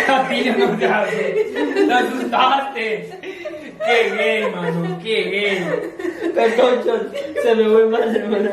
A ti no te hace. Te asustaste. Qué gay, mano. Qué gay. Perdón, John, se me fue mal, hermano.